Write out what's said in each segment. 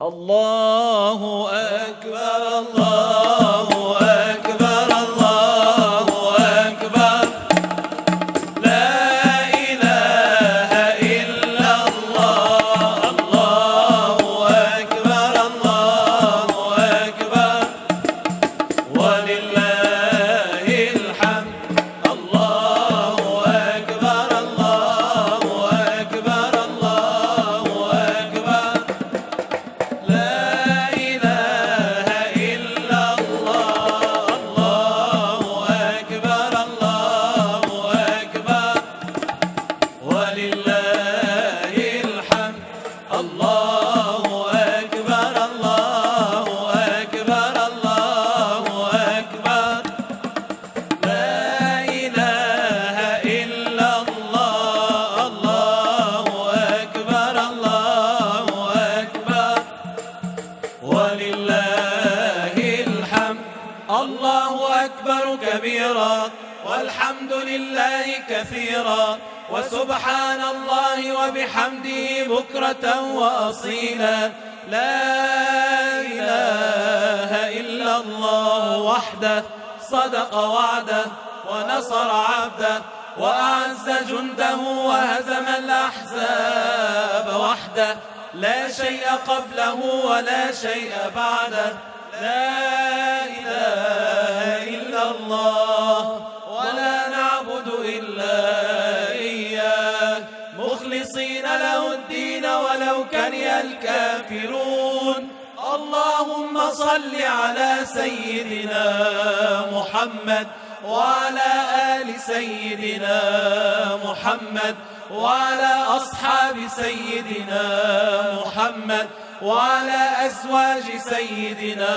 الله أكبر الله أكبر الله أكبر لا إله إلا الله الله أكبر الله أكبر ولله الحمد الله أكبر الله أكبر الله أكبر لا إله إلا الله الله أكبر الله أكبر ولله الحمد الله أكبر الله أكبر الله أكبر لا إله إلا الله الله أكبر الله أكبر ولله الحمد الله أكبر كبيرا والحمد لله كثيرا وسبحان الله وبحمده بكرة وأصيلا لا إله إلا الله وحده صدق وعده ونصر عبده وأعز جنده وهزم الأحزاب وحده لا شيء قبله ولا شيء بعده لا إله إلا الله ولا نعبد إلا إياه مخلصين له الدين ولو كره الكافرون اللهم صل على سيدنا محمد وعلى آل سيدنا محمد وعلى أصحاب سيدنا محمد وعلى أزواج سيدنا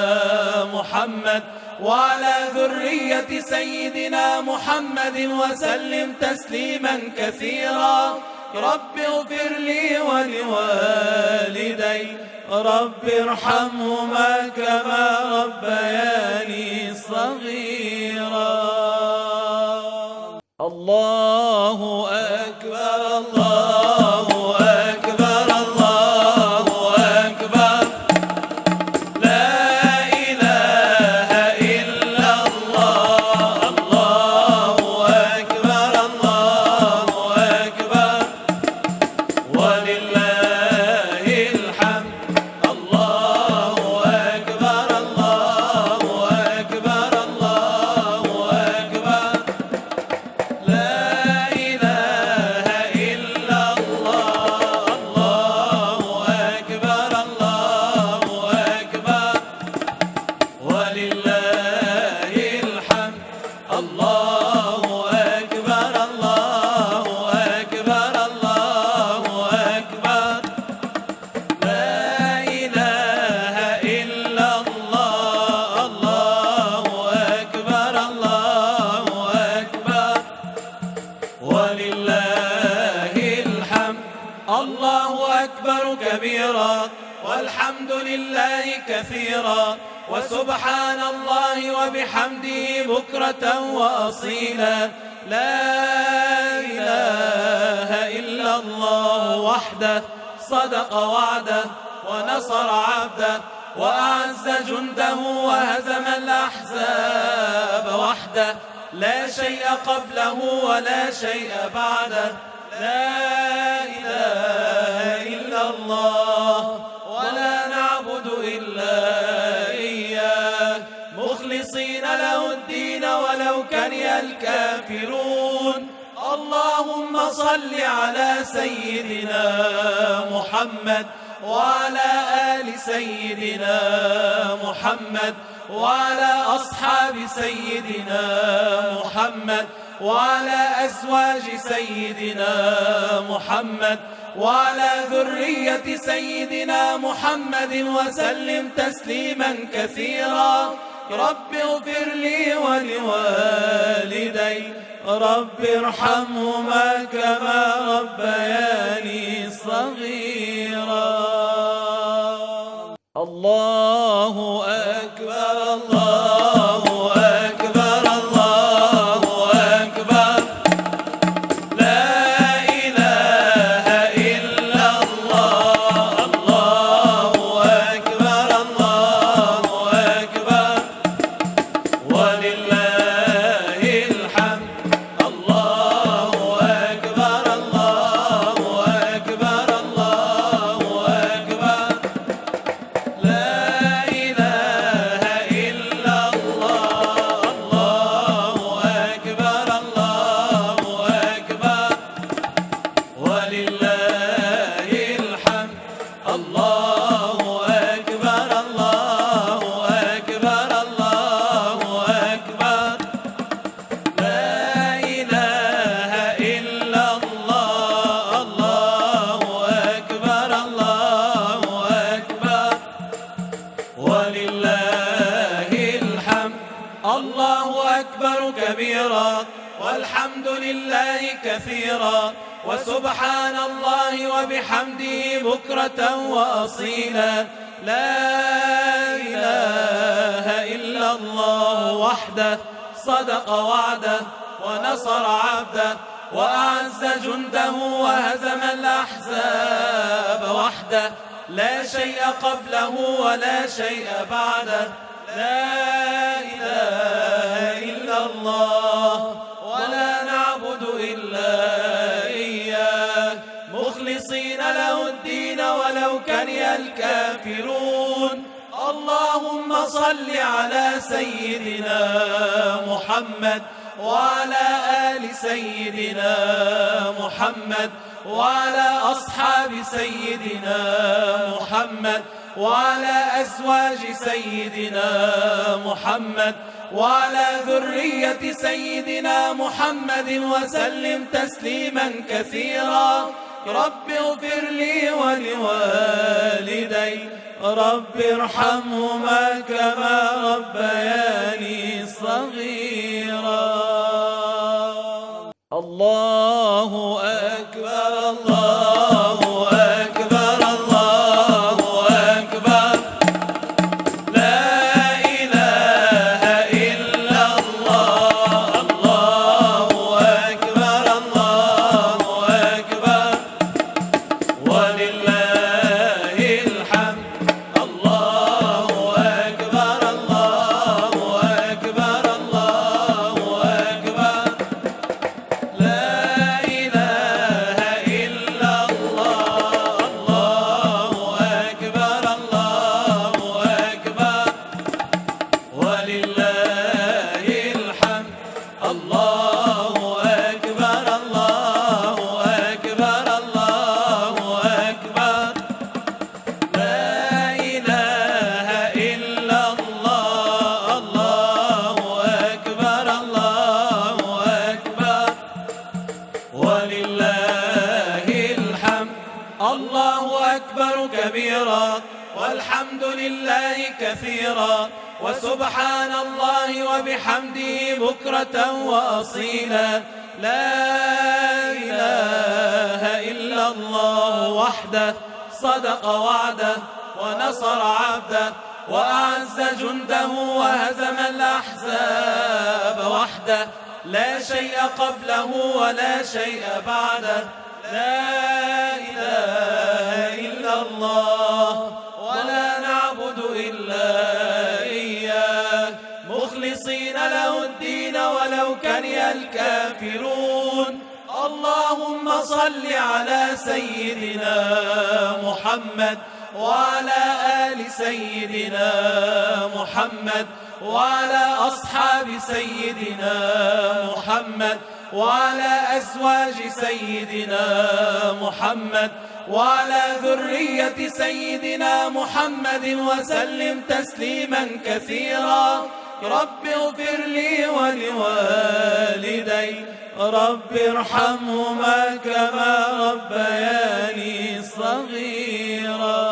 محمد وعلى ذرية سيدنا محمد وسلم تسليما كثيرا رب اغفر لي ولوالدي رب ارحمهما كما ربياني صغيرا الله أكبر الله أكبر الله أكبر لا إله إلا الله الله أكبر الله أكبر ولله الحمد الله أكبر الله أكبر الله أكبر لا إله إلا الله الله أكبر الله أكبر ولله الحمد الله أكبر الله أكبر الله أكبر لا إله إلا الله الله أكبر الله أكبر ولله الحمد الله أكبر كبيرا والحمد لله كثيرا وسبحان الله وبحمده بكرة وأصيلا لا إله إلا الله وحده صدق وعده ونصر عبده وأعز جنده وهزم الأحزاب وحده لا شيء قبله ولا شيء بعده لا إله إلا الله ولا نعبد إلا إياه مخلصين له الدين ولو كره الكافرون اللهم صل على سيدنا محمد وعلى آل سيدنا محمد وعلى أصحاب سيدنا محمد وعلى أزواج سيدنا محمد وعلى ذرية سيدنا محمد وسلم تسليما كثيرا رب اغفر لي ولوالدي رب ارحمهما كما ربياني صغيرا الله أكبر الله أكبر الله أكبر لا إله إلا الله الله أكبر كبيرا والحمد لله كثيرا وسبحان الله وبحمده بكرة وأصيلا. لا إله إلا الله وحده صدق وعده ونصر عبده وأعز جنده وهزم الأحزاب وحده. لا شيء قبله ولا شيء بعده. لا إله إلا الله ولا نعبد إلا إياه مخلصين له الدين ولو كره الكافرون. اللهم صل على سيدنا محمد وعلى آل سيدنا محمد وعلى أصحاب سيدنا محمد وعلى أزواج سيدنا محمد وعلى ذرية سيدنا محمد وسلم تسليما كثيرا. رب اغفر لي ولوالدي رب ارحمهما كما ربياني صغيرا. الله أكبر الله أكبر الله أكبر. لا إله إلا الله. الله أكبر الله أكبر ولله الحمد. الله أكبر الله أكبر الله أكبر. لا إله إلا الله. الله أكبر الله أكبر ولله الحمد. الله أكبر الله أكبر الله أكبر. لا إله إلا الله. الله أكبر الله أكبر ولله الحمد. الله أكبر كبيرا والحمد لله كثيرا وسبحان الله وبحمده بكرة وأصيلا. لا إله إلا الله وحده صدق وعده ونصر عبده وأعز جنده وهزم الأحزاب وحده. لا شيء قبله ولا شيء بعده. لا إله إلا الله ولا نعبد إلا إياه مخلصين له الدين ولو كره الكافرون. اللهم صل على سيدنا محمد وعلى آل سيدنا محمد وعلى أصحاب سيدنا محمد وعلى أزواج سيدنا محمد وعلى ذرية سيدنا محمد وسلم تسليما كثيرا. رب اغفر لي ولوالدي رب ارحمهما كما ربياني صغيرا.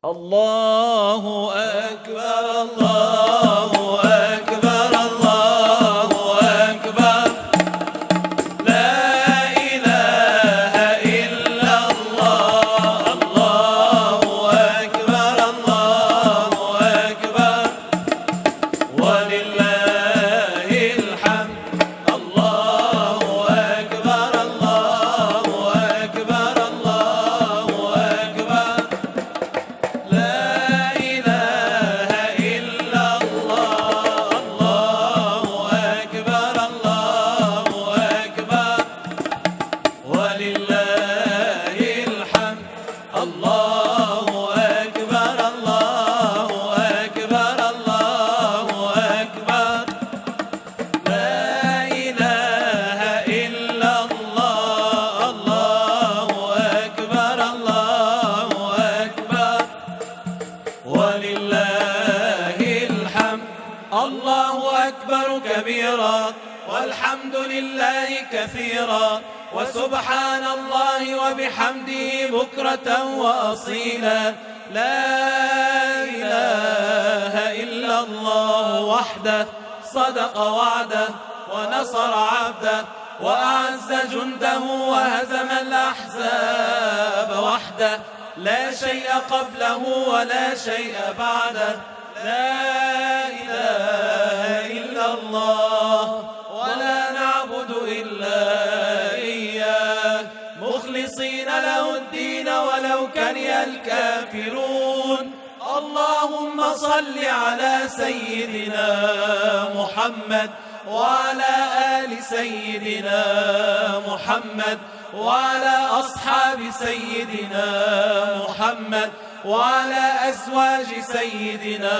الله أكبر الله أكبر الله أكبر. لا إله إلا الله. الله أكبر الله أكبر ولله الحمد. الله أكبر الله أكبر الله أكبر. لا إله إلا الله. الله أكبر الله أكبر ولله الحمد. الله أكبر الله أكبر الله أكبر. لا إله إلا الله. الله أكبر الله أكبر ولله الحمد. الله أكبر كبيرا والحمد لله كثيرا وسبحان الله وبحمده بكرة وأصيلا. لا إله إلا الله وحده صدق وعده ونصر عبده وأعز جنده وهزم الأحزاب وحده لا شيء قبله ولا شيء بعده لا إله إلا الله ولا نعبد إلا إياه مخلصين له الدين ولو كره الكافرون اللهم صل على سيدنا محمد وعلى آل سيدنا محمد وعلى أصحاب سيدنا محمد وعلى أزواج سيدنا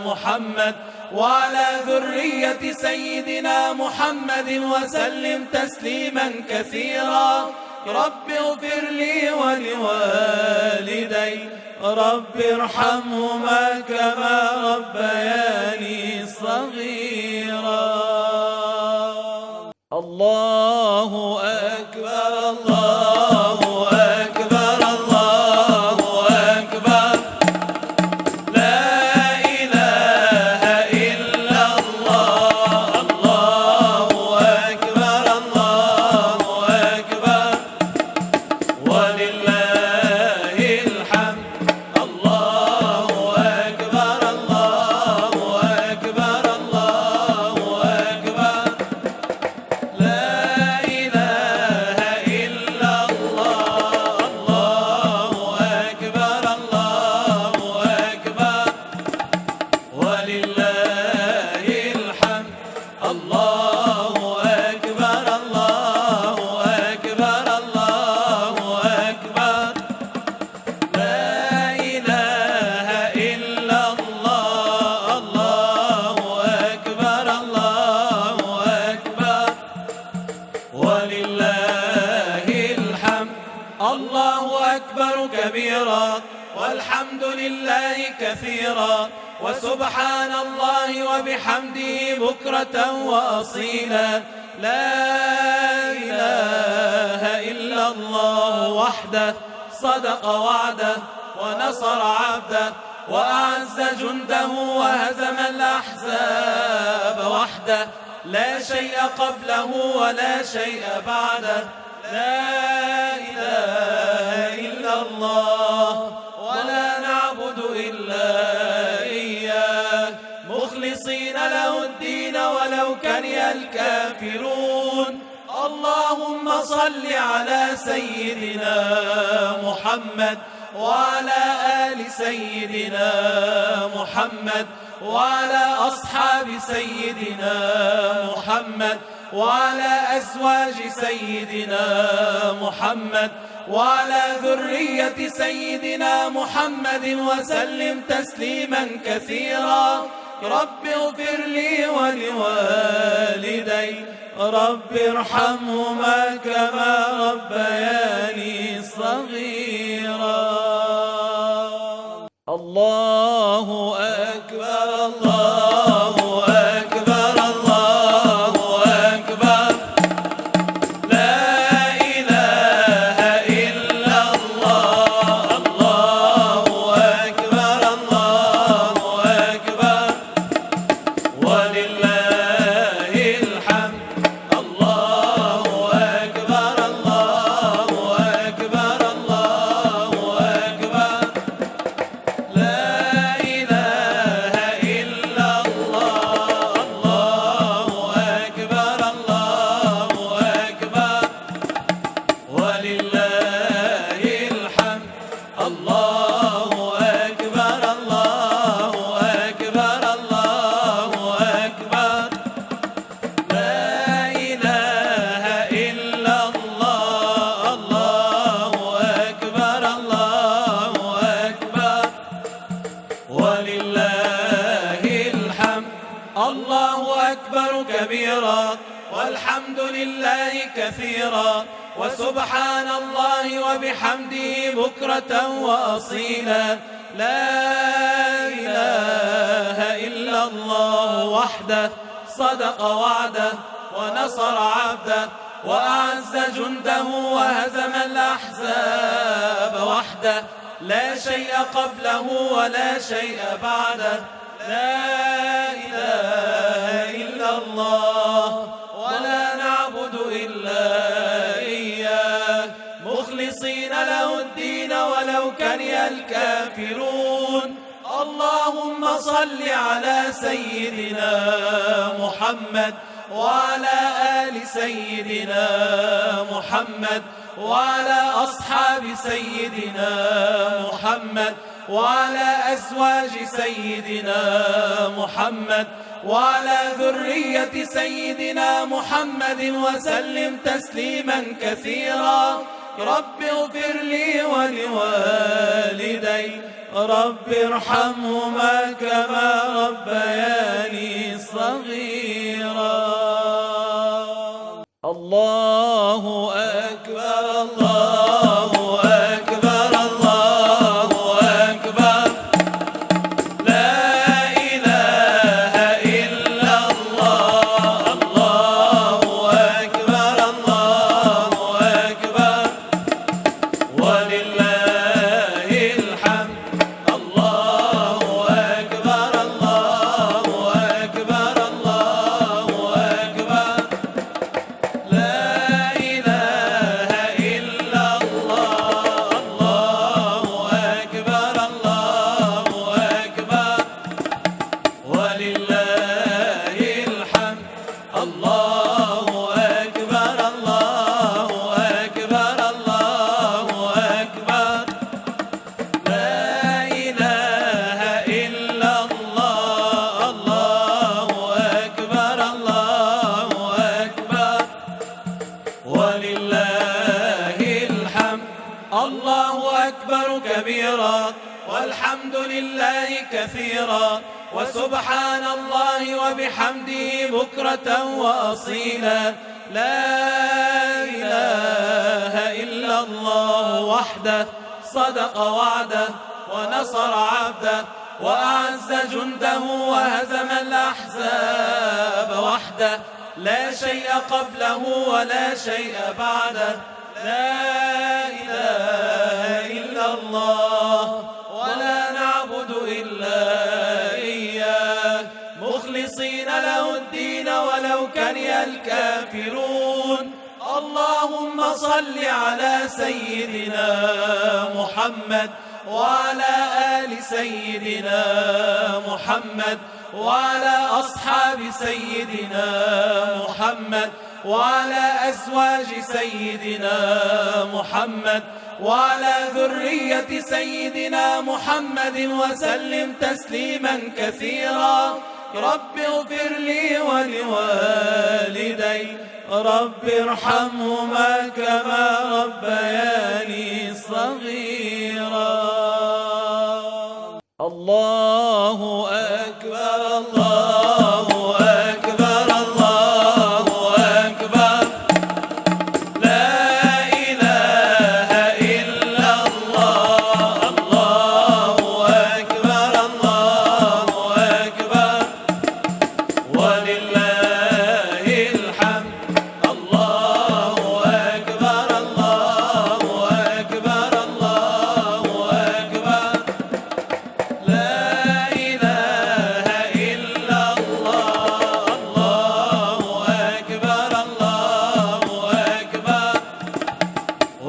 محمد وعلى ذرية سيدنا محمد وسلم تسليما كثيرا رب اغفر لي ولوالدي رب ارحمهما كما ربياني صغيرا. الله أكبر الله أكبر الله أكبر لا إله إلا الله الله أكبر الله أكبر ولله الحمد الله أكبر الله أكبر الله أكبر لا إله إلا الله الله أكبر الله أكبر ولله الحمد الله أكبر الله أكبر الله أكبر لا إله إلا الله الله أكبر الله أكبر ولله الحمد الله أكبر كبيرا والحمد لله كثيرا وسبحان الله وبحمده بكرة وأصيلا لا إله إلا الله وحده صدق وعده ونصر عبده وأعز جنده وهزم الأحزاب وحده لا شيء قبله ولا شيء بعده لا إله إلا الله ولا نعبد إلا إياه مخلصين له الدين ولو كره الكافرون اللهم صل على سيدنا محمد وعلى آل سيدنا محمد وعلى أصحاب سيدنا محمد وعلى أزواج سيدنا محمد وعلى ذرية سيدنا محمد وسلم تسليما كثيرا رب اغفر لي ولوالدي رب ارحمهما كما ربياني صغيرا. الله أكبر الله أكبر الله أكبر لا إله إلا الله الله أكبر الله أكبر ولله الحمد الله أكبر الله أكبر الله أكبر لا إله إلا الله الله أكبر الله أكبر ولله الحمد الله أكبر الله أكبر الله أكبر لا إله إلا الله الله أكبر الله أكبر ولله الحمد الله أكبر كبيرا والحمد لله كثيرا وسبحان الله وبحمده بكرة وأصيلا لا إله إلا الله وحده صدق وعده ونصر عبده وأعز جنده وهزم الأحزاب وحده لا شيء قبله ولا شيء بعده لا إله إلا الله ولا نعبد إلا إياه مخلصين له الدين ولو كره الكافرون. اللهم صل على سيدنا محمد وعلى آل سيدنا محمد وعلى أصحاب سيدنا محمد وعلى أزواج سيدنا محمد وعلى ذرية سيدنا محمد وسلم تسليما كثيرا. رب اغفر لي ولوالدي رب ارحمهما كما ربياني صغيرا. الله أكبر الله أكبر الله أكبر لا إله إلا الله. الله أكبر الله أكبر ولله الحمد. الله أكبر الله أكبر الله أكبر لا إله إلا الله. الله أكبر الله أكبر ولله الحمد. الله أكبر الله أكبر الله أكبر لا إله إلا الله. الله أكبر الله أكبر ولله الحمد. الله أكبر كبيرا والحمد لله كثيرا وسبحان الله وبحمده بكرة وأصيلا. لا إله إلا الله وحده صدق وعده ونصر عبده وأعز جنده وهزم الأحزاب وحده. لا شيء قبله ولا شيء بعده. لا إله إلا الله ولا نعبد إلا إياه مخلصين له الدين ولو كره الكافرون. اللهم صل على سيدنا محمد وعلى آل سيدنا محمد وعلى أصحاب سيدنا محمد وعلى أزواج سيدنا محمد وعلى ذرية سيدنا محمد وسلم تسليما كثيرا. رب اغفر لي ولوالدي رب ارحمهما كما ربياني صغيرا. الله أكبر الله أكبر الله أكبر لا إله إلا الله. الله أكبر الله أكبر ولله الحمد. الله أكبر الله أكبر الله أكبر لا إله إلا الله. الله أكبر الله أكبر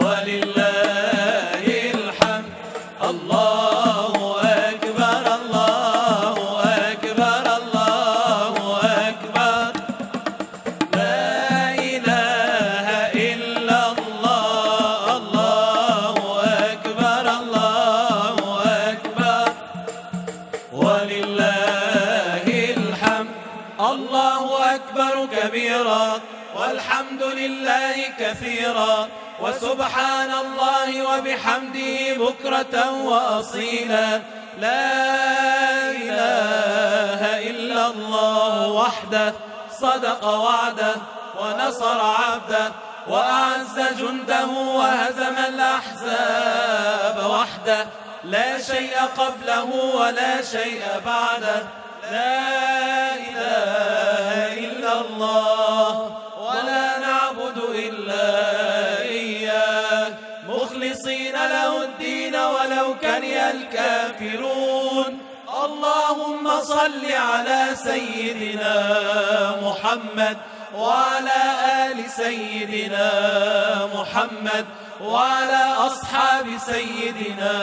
ولله الحمد. الله أكبر الله أكبر الله أكبر لا إله إلا الله. الله أكبر الله أكبر ولله الحمد. الله أكبر كبيرا والحمد لله كثيرا وسبحان الله وبحمده بكرة وأصيلا. لا إله إلا الله وحده صدق وعده ونصر عبده وأعز جنده وهزم الأحزاب وحده. لا شيء قبله ولا شيء بعده. لا إله إلا الله ولا نعبد إلا إياه مخلصين له الدين ولو كره الكافرون. اللهم صل على سيدنا محمد وعلى آل سيدنا محمد وعلى أصحاب سيدنا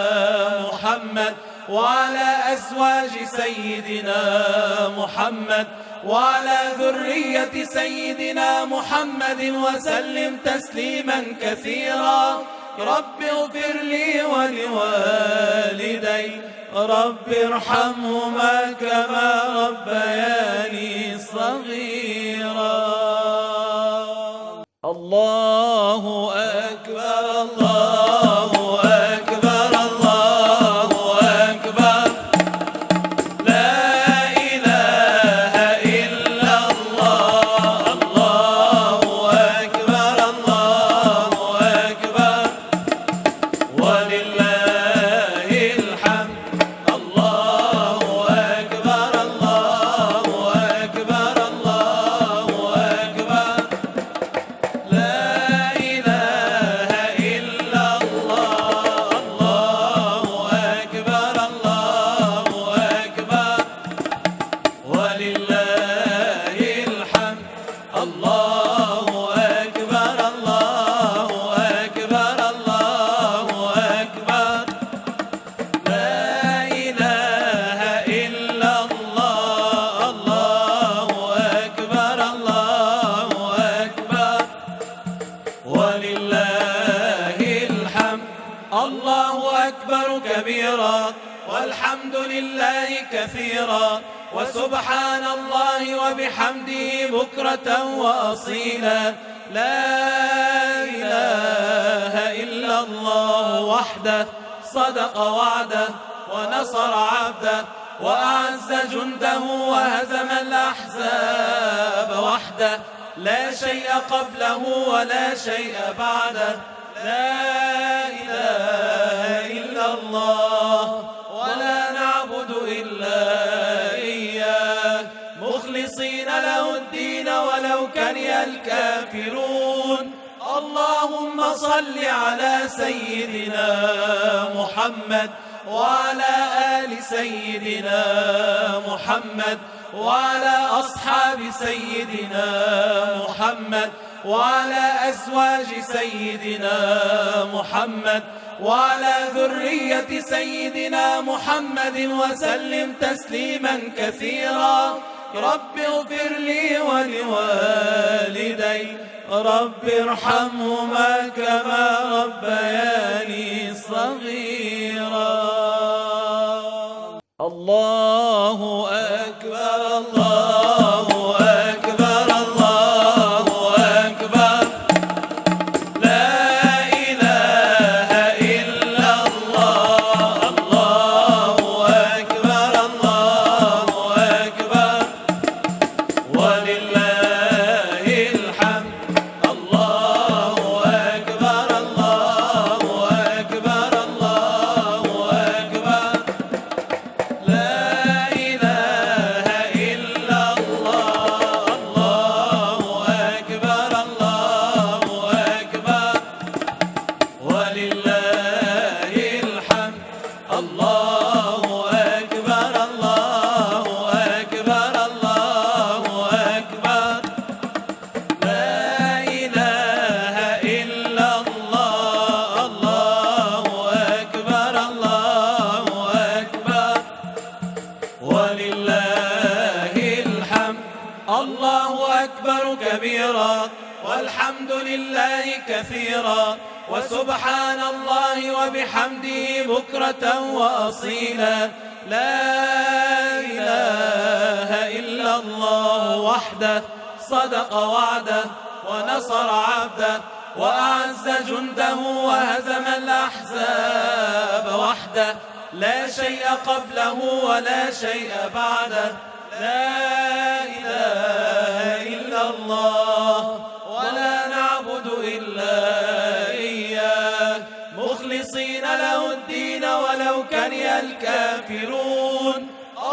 محمد وعلى أزواج سيدنا محمد وعلى ذرية سيدنا محمد وسلم تسليما كثيرا. رب اغفر لي ولوالدي رب ارحمهما كما ربياني صغيرا. الله أكبر الله أكبر الله أكبر لا إله إلا الله. الله أكبر الله أكبر ولله الحمد. الله أكبر الله أكبر الله أكبر لا إله إلا الله. الله أكبر الله أكبر ولله الحمد. الله أكبر الله أكبر الله أكبر لا إله إلا الله. الله أكبر الله أكبر ولله الحمد. الله أكبر كبيرا والحمد لله كثيرا وسبحان الله وبحمده بكرة وأصيلا. لا إله إلا الله وحده صدق وعده ونصر عبده وأعز جنده وهزم الأحزاب وحده. لا شيء قبله ولا شيء بعده. لا إله إلا الله ولا نعبد إلا إياه مخلصين له الدين ولو كره الكافرون. اللهم صل على سيدنا محمد وعلى آل سيدنا محمد وعلى أصحاب سيدنا محمد وعلى أزواج سيدنا محمد وعلى ذرية سيدنا محمد وسلم تسليما كثيرا. رب اغفر لي ولوالدي رب ارحمهما كما ربياني صغيرا. الله أكبر الله أكبر الله أكبر لا إله إلا الله. الله أكبر الله أكبر ولله الحمد. الله أكبر الله أكبر الله أكبر لا إله إلا الله. الله أكبر الله أكبر ولله الحمد. الله أكبر الله أكبر الله أكبر لا إله إلا الله. الله أكبر الله أكبر ولله الحمد. الله أكبر كبيرا والحمد لله كثيرا وسبحان الله وبحمده بكرة وأصيلا. لا إله إلا الله وحده صدق وعده ونصر عبده وأعز جنده وهزم الأحزاب وحده. لا شيء قبله ولا شيء بعده. لا إله إلا الله ولا نعبد إلا إياه مخلصين له الدين ولو كره الكافرون.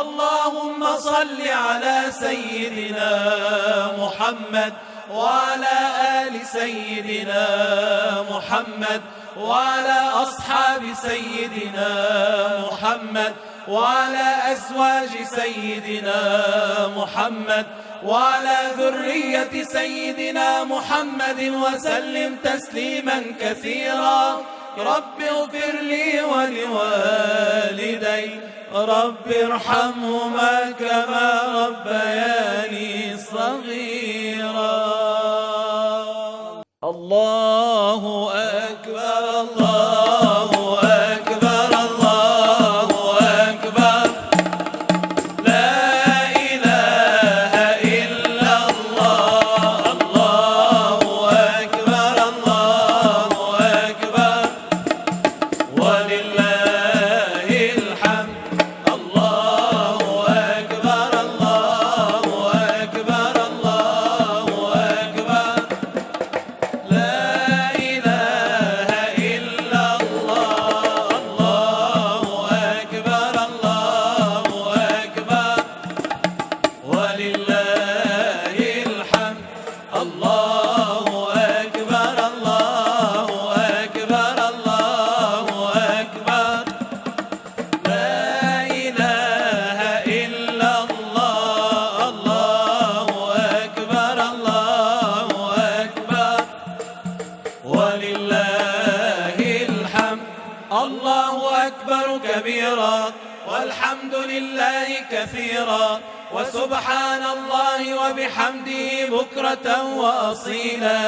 اللهم صل على سيدنا محمد وعلى آل سيدنا محمد وعلى أصحاب سيدنا محمد وعلى أزواج سيدنا محمد وعلى ذرية سيدنا محمد وسلم تسليما كثيرا. رب اغفر لي ولوالدي، رب ارحمهما كما ربياني صغيرا. الله أكبر الله أكبر الله أكبر، لا إله إلا الله. الله أكبر الله أكبر ولله الحمد. الله أكبر الله أكبر الله أكبر، لا إله إلا الله. الله أكبر الله أكبر ولله الحمد. الله أكبر الله أكبر الله أكبر، لا إله إلا الله. الله أكبر الله أكبر ولله الحمد. الله أكبر كبيرا والحمد لله كثيرا وسبحان الله وبحمده بكرة وأصيلا.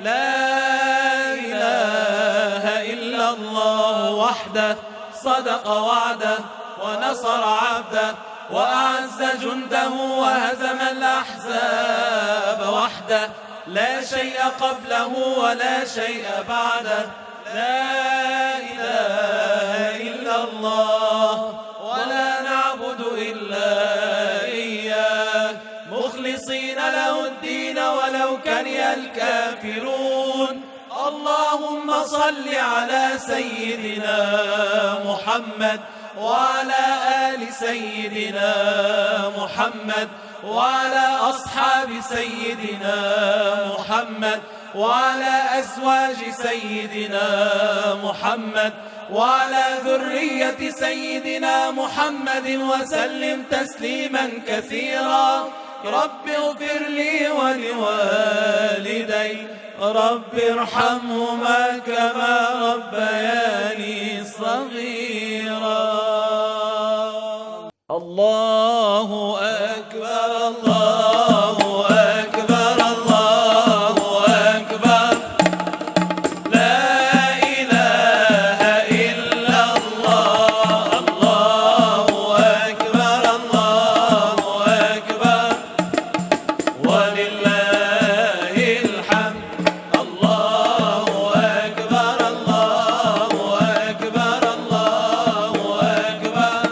لا إله إلا الله وحده صدق وعده ونصر عبده وأعز جنده وهزم الأحزاب وحده. لا شيء قبله ولا شيء بعده. لا إله إلا الله ولا نعبد إلا إياه مخلصين له الدين ولو كره الكافرون. اللهم صل على سيدنا محمد وعلى آل سيدنا محمد وعلى أصحاب سيدنا محمد وعلى أزواج سيدنا محمد وعلى ذرية سيدنا محمد وسلم تسليما كثيرا. رب اغفر لي ولوالدي، رب ارحمهما كما ربياني صغيرا. الله أكبر الله أكبر الله أكبر، لا إله إلا الله. الله أكبر الله أكبر ولله الحمد. الله أكبر الله أكبر الله أكبر،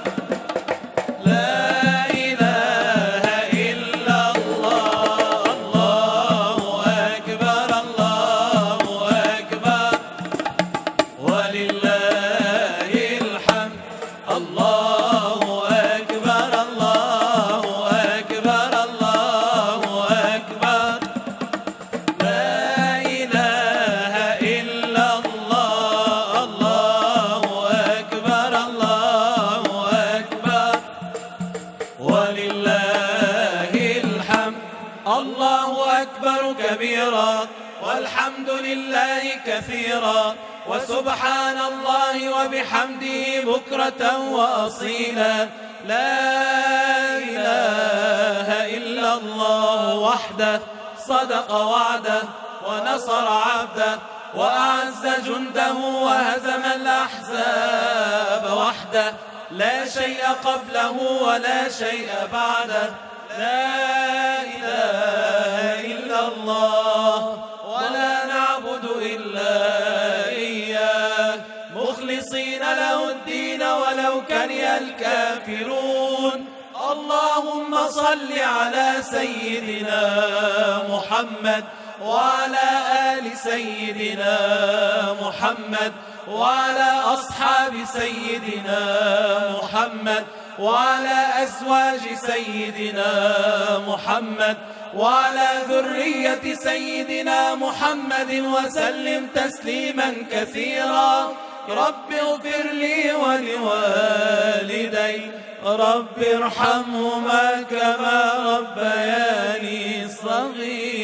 لا إله إلا الله. الله أكبر الله أكبر ولله الحمد. الله أكبر الله أكبر الله أكبر، لا إله إلا الله. الله أكبر الله أكبر ولله الحمد. الله أكبر كبيرا والحمد لله كثيرا وسبحان الله وبحمده بكرة وأصيلا. لا إله إلا الله وحده صدق وعده ونصر عبده وأعز جنده وهزم الأحزاب وحده. لا شيء قبله ولا شيء بعده. لا إله إلا الله ولا نعبد إلا إياه مخلصين له الدين ولو كره الكافرون. اللهم صل على سيدنا محمد وعلى آل سيدنا محمد وعلى أصحاب سيدنا محمد وعلى أزواج سيدنا محمد وعلى ذرية سيدنا محمد وسلم تسليما كثيرا. رب اغفر لي ولوالدي، رب ارحمهما كما ربياني صغيرا.